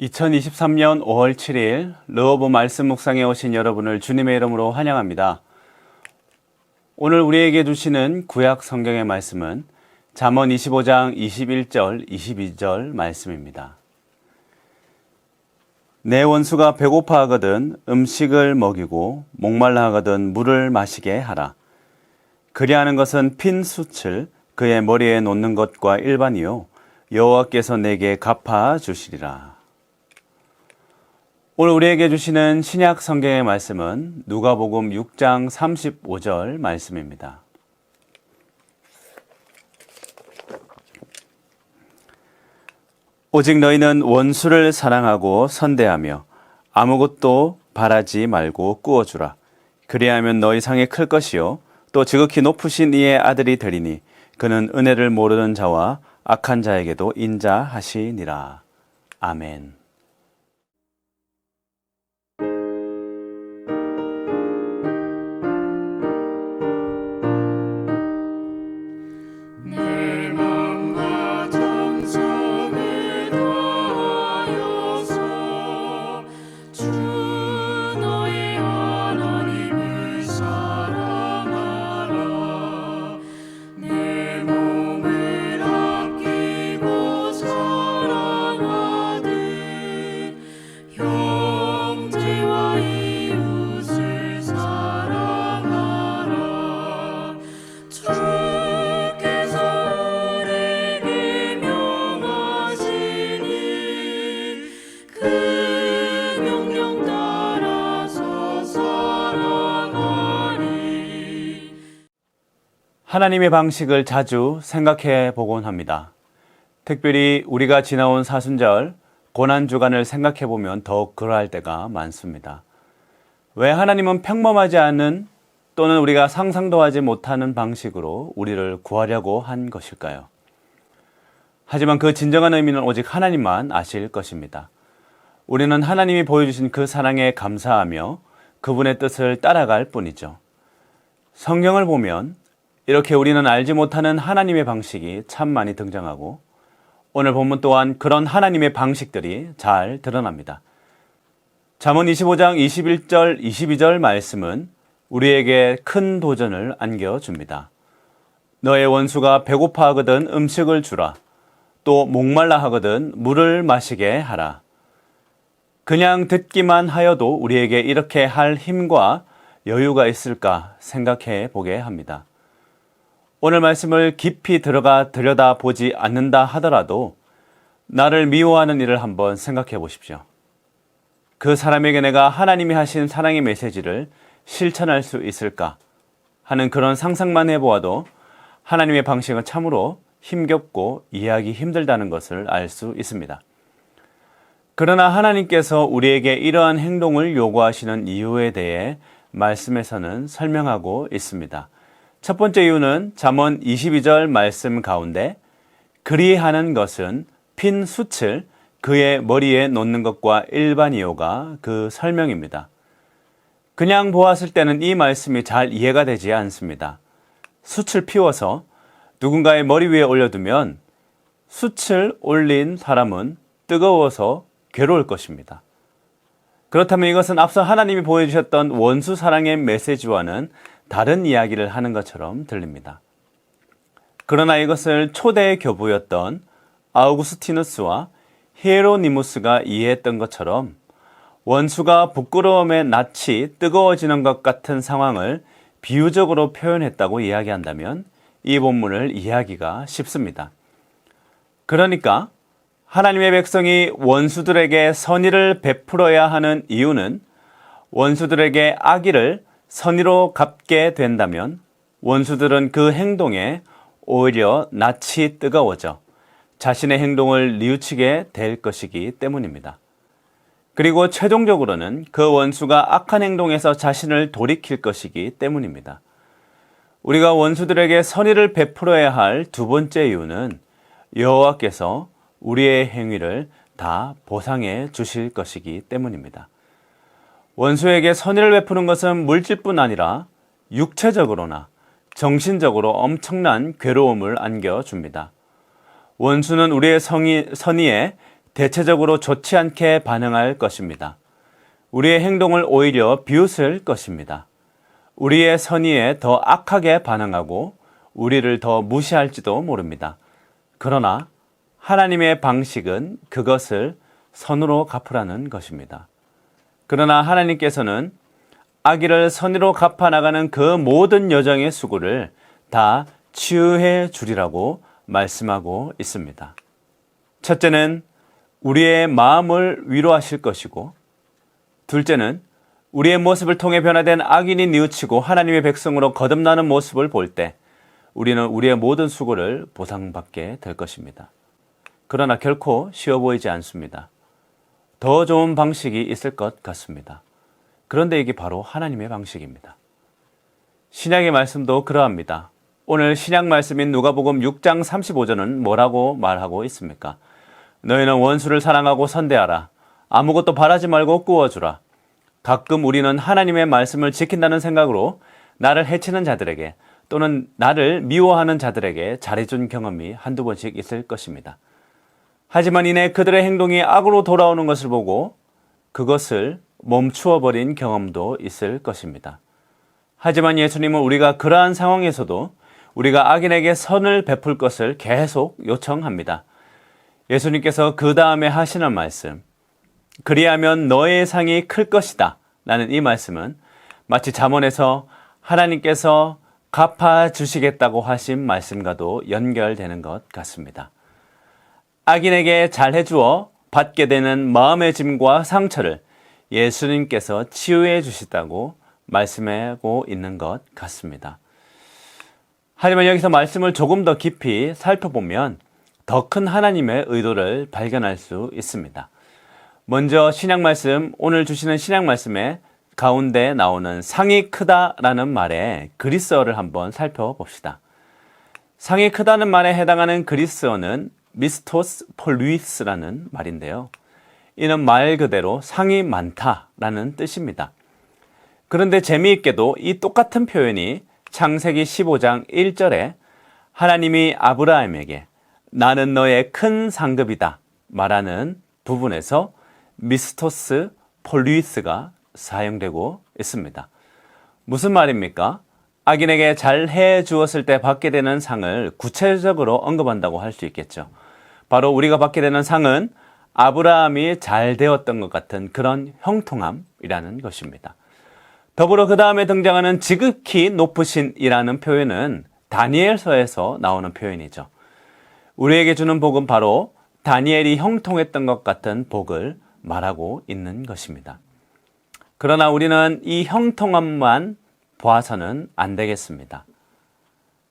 2023년 5월 7일 르호보 말씀 묵상에 오신 여러분을 주님의 이름으로 환영합니다. 오늘 우리에게 주시는 구약 성경의 말씀은 잠언 25장 21절, 22절 말씀입니다. 내 원수가 배고파 하거든 음식을 먹이고 목말라 하거든 물을 마시게 하라. 그리하는 것은 핀 숯을 그의 머리에 놓는 것과 일반이요 여호와께서 내게 갚아 주시리라. 오늘 우리에게 주시는 신약 성경의 말씀은 누가복음 6장 35절 말씀입니다. 오직 너희는 원수를 사랑하고 선대하며 아무것도 바라지 말고 꾸어주라. 그리하면 너희 상이 클 것이요 또 지극히 높으신 이의 아들이 되리니 그는 은혜를 모르는 자와 악한 자에게도 인자하시니라. 아멘. 하나님의 방식을 자주 생각해 보곤 합니다. 특별히 우리가 지나온 사순절, 고난주간을 생각해 보면 더욱 그러할 때가 많습니다. 왜 하나님은 평범하지 않은 또는 우리가 상상도 하지 못하는 방식으로 우리를 구하려고 한 것일까요? 하지만 그 진정한 의미는 오직 하나님만 아실 것입니다. 우리는 하나님이 보여주신 그 사랑에 감사하며 그분의 뜻을 따라갈 뿐이죠. 성경을 보면 이렇게 우리는 알지 못하는 하나님의 방식이 참 많이 등장하고 오늘 본문 또한 그런 하나님의 방식들이 잘 드러납니다. 잠언 25장 21절, 22절 말씀은 우리에게 큰 도전을 안겨줍니다. 너의 원수가 배고파 하거든 음식을 주라. 또 목말라 하거든 물을 마시게 하라. 그냥 듣기만 하여도 우리에게 이렇게 할 힘과 여유가 있을까 생각해 보게 합니다. 오늘 말씀을 깊이 들여다보지 않는다 하더라도 나를 미워하는 일을 한번 생각해 보십시오. 그 사람에게 내가 하나님이 하신 사랑의 메시지를 실천할 수 있을까 하는 그런 상상만 해보아도 하나님의 방식은 참으로 힘겹고 이해하기 힘들다는 것을 알 수 있습니다. 그러나 하나님께서 우리에게 이러한 행동을 요구하시는 이유에 대해 말씀에서는 설명하고 있습니다. 첫 번째 이유는 잠언 22절 말씀 가운데 그리하는 것은 핀 숯을 그의 머리에 놓는 것과 일반이요가 그 설명입니다. 그냥 보았을 때는 이 말씀이 잘 이해가 되지 않습니다. 숯을 피워서 누군가의 머리 위에 올려두면 숯을 올린 사람은 뜨거워서 괴로울 것입니다. 그렇다면 이것은 앞서 하나님이 보여주셨던 원수 사랑의 메시지와는 다른 이야기를 하는 것처럼 들립니다. 그러나 이것을 초대 교부였던 아우구스티누스와 히에로니무스가 이해했던 것처럼 원수가 부끄러움에 낯이 뜨거워지는 것 같은 상황을 비유적으로 표현했다고 이야기한다면 이 본문을 이해하기가 쉽습니다. 그러니까 하나님의 백성이 원수들에게 선의를 베풀어야 하는 이유는 원수들에게 악의를 선의로 갚게 된다면 원수들은 그 행동에 오히려 낯이 뜨거워져 자신의 행동을 뉘우치게 될 것이기 때문입니다. 그리고 최종적으로는 그 원수가 악한 행동에서 자신을 돌이킬 것이기 때문입니다. 우리가 원수들에게 선의를 베풀어야 할 두 번째 이유는 여호와께서 우리의 행위를 다 보상해 주실 것이기 때문입니다. 원수에게 선의를 베푸는 것은 물질뿐 아니라 육체적으로나 정신적으로 엄청난 괴로움을 안겨줍니다. 원수는 우리의 선의에 대체적으로 좋지 않게 반응할 것입니다. 우리의 행동을 오히려 비웃을 것입니다. 우리의 선의에 더 악하게 반응하고 우리를 더 무시할지도 모릅니다. 그러나 하나님의 방식은 그것을 선으로 갚으라는 것입니다. 그러나 하나님께서는 악의를 선의로 갚아나가는 그 모든 여정의 수고를 다 치유해 주리라고 말씀하고 있습니다. 첫째는 우리의 마음을 위로하실 것이고, 둘째는 우리의 모습을 통해 변화된 악인이 뉘우치고 하나님의 백성으로 거듭나는 모습을 볼 때 우리는 우리의 모든 수고를 보상받게 될 것입니다. 그러나 결코 쉬워 보이지 않습니다. 더 좋은 방식이 있을 것 같습니다. 그런데 이게 바로 하나님의 방식입니다. 신약의 말씀도 그러합니다. 오늘 신약 말씀인 누가복음 6장 35절은 뭐라고 말하고 있습니까? 너희는 원수를 사랑하고 선대하라. 아무것도 바라지 말고 꾸어주라. 가끔 우리는 하나님의 말씀을 지킨다는 생각으로 나를 해치는 자들에게 또는 나를 미워하는 자들에게 잘해준 경험이 한두 번씩 있을 것입니다. 하지만 이내 그들의 행동이 악으로 돌아오는 것을 보고 그것을 멈추어 버린 경험도 있을 것입니다. 하지만 예수님은 우리가 그러한 상황에서도 우리가 악인에게 선을 베풀 것을 계속 요청합니다. 예수님께서 그 다음에 하시는 말씀, 그리하면 너의 상이 클 것이다 라는 이 말씀은 마치 잠언에서 하나님께서 갚아주시겠다고 하신 말씀과도 연결되는 것 같습니다. 악인에게 잘해주어 받게 되는 마음의 짐과 상처를 예수님께서 치유해 주시다고 말씀하고 있는 것 같습니다. 하지만 여기서 말씀을 조금 더 깊이 살펴보면 더 큰 하나님의 의도를 발견할 수 있습니다. 먼저 신약 말씀, 오늘 주시는 신약 말씀에 가운데 나오는 상이 크다라는 말의 그리스어를 한번 살펴봅시다. 상이 크다는 말에 해당하는 그리스어는 미스토스 폴루이스라는 말인데요. 이는 말 그대로 상이 많다라는 뜻입니다. 그런데 재미있게도 이 똑같은 표현이 창세기 15장 1절에 하나님이 아브라함에게 나는 너의 큰 상급이다 말하는 부분에서 미스토스 폴루이스가 사용되고 있습니다. 무슨 말입니까? 악인에게 잘 해 주었을 때 받게 되는 상을 구체적으로 언급한다고 할 수 있겠죠. 바로 우리가 받게 되는 상은 아브라함이 잘 되었던 것 같은 그런 형통함이라는 것입니다. 더불어 그 다음에 등장하는 지극히 높으신이라는 표현은 다니엘서에서 나오는 표현이죠. 우리에게 주는 복은 바로 다니엘이 형통했던 것 같은 복을 말하고 있는 것입니다. 그러나 우리는 이 형통함만 봐서는 안 되겠습니다.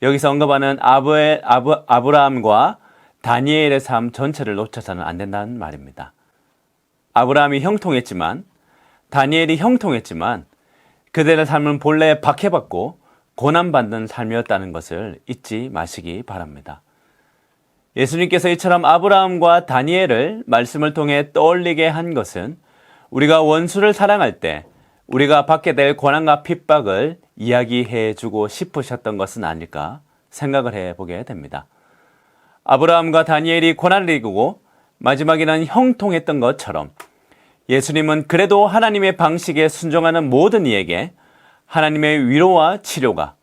여기서 언급하는 아브라함과 다니엘의 삶 전체를 놓쳐서는 안 된다는 말입니다. 아브라함이 형통했지만, 다니엘이 형통했지만 그들의 삶은 본래 박해받고 고난받는 삶이었다는 것을 잊지 마시기 바랍니다. 예수님께서 이처럼 아브라함과 다니엘을 말씀을 통해 떠올리게 한 것은 우리가 원수를 사랑할 때 우리가 받게 될 고난과 핍박을 이야기해 주고 싶으셨던 것은 아닐까 생각을 해보게 됩니다. 아브라함과 다니엘이 고난을 이기고 마지막에는 형통했던 것처럼 예수님은 그래도 하나님의 방식에 순종하는 모든 이에게 하나님의 위로와 치료가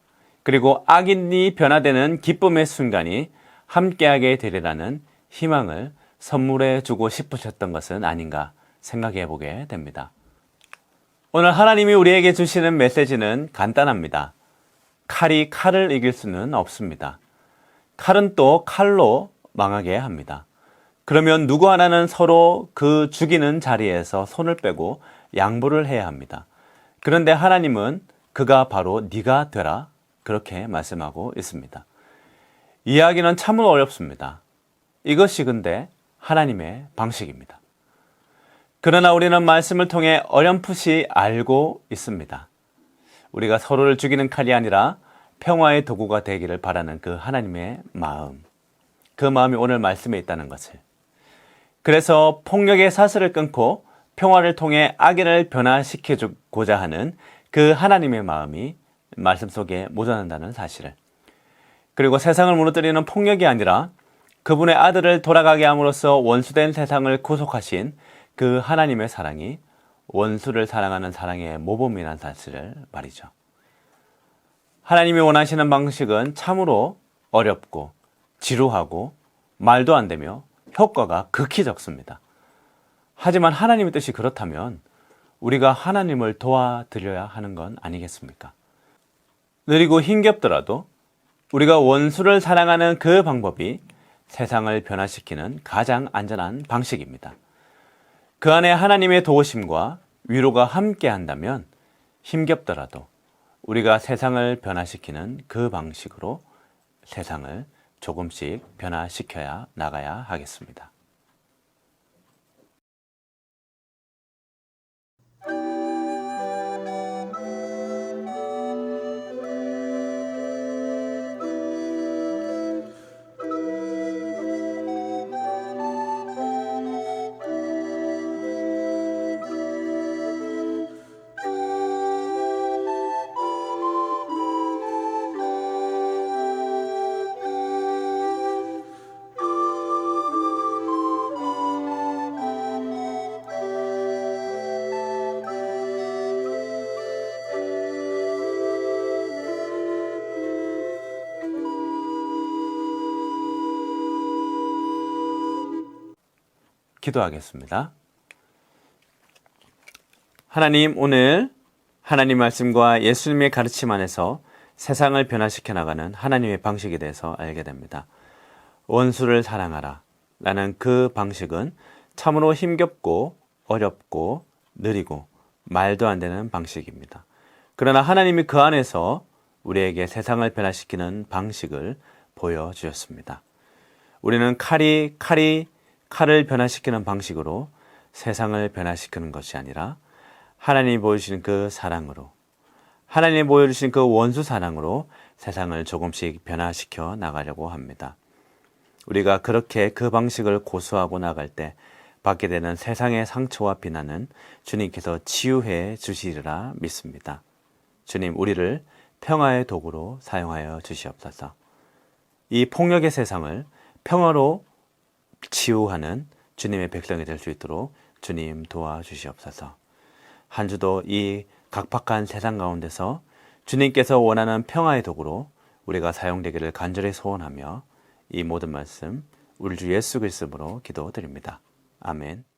그리고 악인이 변화되는 기쁨의 순간이 함께하게 되리라는 희망을 선물해 주고 싶으셨던 것은 아닌가 생각해 보게 됩니다. 오늘 하나님이 우리에게 주시는 메시지는 간단합니다. 칼이 칼을 이길 수는 없습니다. 칼은 또 칼로 망하게 합니다. 그러면 누구 하나는 서로 그 죽이는 자리에서 손을 빼고 양보를 해야 합니다. 그런데 하나님은 그가 바로 네가 되라 그렇게 말씀하고 있습니다. 이야기는 참으로 어렵습니다. 이것이 근데 하나님의 방식입니다. 그러나 우리는 말씀을 통해 어렴풋이 알고 있습니다. 우리가 서로를 죽이는 칼이 아니라 평화의 도구가 되기를 바라는 그 하나님의 마음, 그 마음이 오늘 말씀에 있다는 것을. 그래서 폭력의 사슬을 끊고 평화를 통해 악인을 변화시켜주고자 하는 그 하나님의 마음이 말씀 속에 묻어난다는 사실을, 그리고 세상을 무너뜨리는 폭력이 아니라 그분의 아들을 돌아가게 함으로써 원수된 세상을 구속하신 그 하나님의 사랑이 원수를 사랑하는 사랑의 모범이라는 사실을 말이죠. 하나님이 원하시는 방식은 참으로 어렵고 지루하고 말도 안 되며 효과가 극히 적습니다. 하지만 하나님의 뜻이 그렇다면 우리가 하나님을 도와드려야 하는 건 아니겠습니까? 느리고 힘겹더라도 우리가 원수를 사랑하는 그 방법이 세상을 변화시키는 가장 안전한 방식입니다. 그 안에 하나님의 도우심과 위로가 함께 한다면 힘겹더라도 우리가 세상을 변화시키는 그 방식으로 세상을 조금씩 변화시켜야 나가야 하겠습니다. 기도하겠습니다. 하나님, 오늘 하나님 말씀과 예수님의 가르침 안에서 세상을 변화시켜 나가는 하나님의 방식에 대해서 알게 됩니다. 원수를 사랑하라 라는 그 방식은 참으로 힘겹고 어렵고 느리고 말도 안 되는 방식입니다. 그러나 하나님이 그 안에서 우리에게 세상을 변화시키는 방식을 보여주셨습니다. 우리는 칼을 변화시키는 방식으로 세상을 변화시키는 것이 아니라 하나님이 보여주신 그 사랑으로, 하나님이 보여주신 그 원수 사랑으로 세상을 조금씩 변화시켜 나가려고 합니다. 우리가 그렇게 그 방식을 고수하고 나갈 때 받게 되는 세상의 상처와 비난은 주님께서 치유해 주시리라 믿습니다. 주님, 우리를 평화의 도구로 사용하여 주시옵소서. 이 폭력의 세상을 평화로 치유하는 주님의 백성이 될 수 있도록 주님 도와주시옵소서. 한 주도 이 각박한 세상 가운데서 주님께서 원하는 평화의 도구로 우리가 사용되기를 간절히 소원하며 이 모든 말씀 우리 주 예수 그리스도로 기도드립니다. 아멘.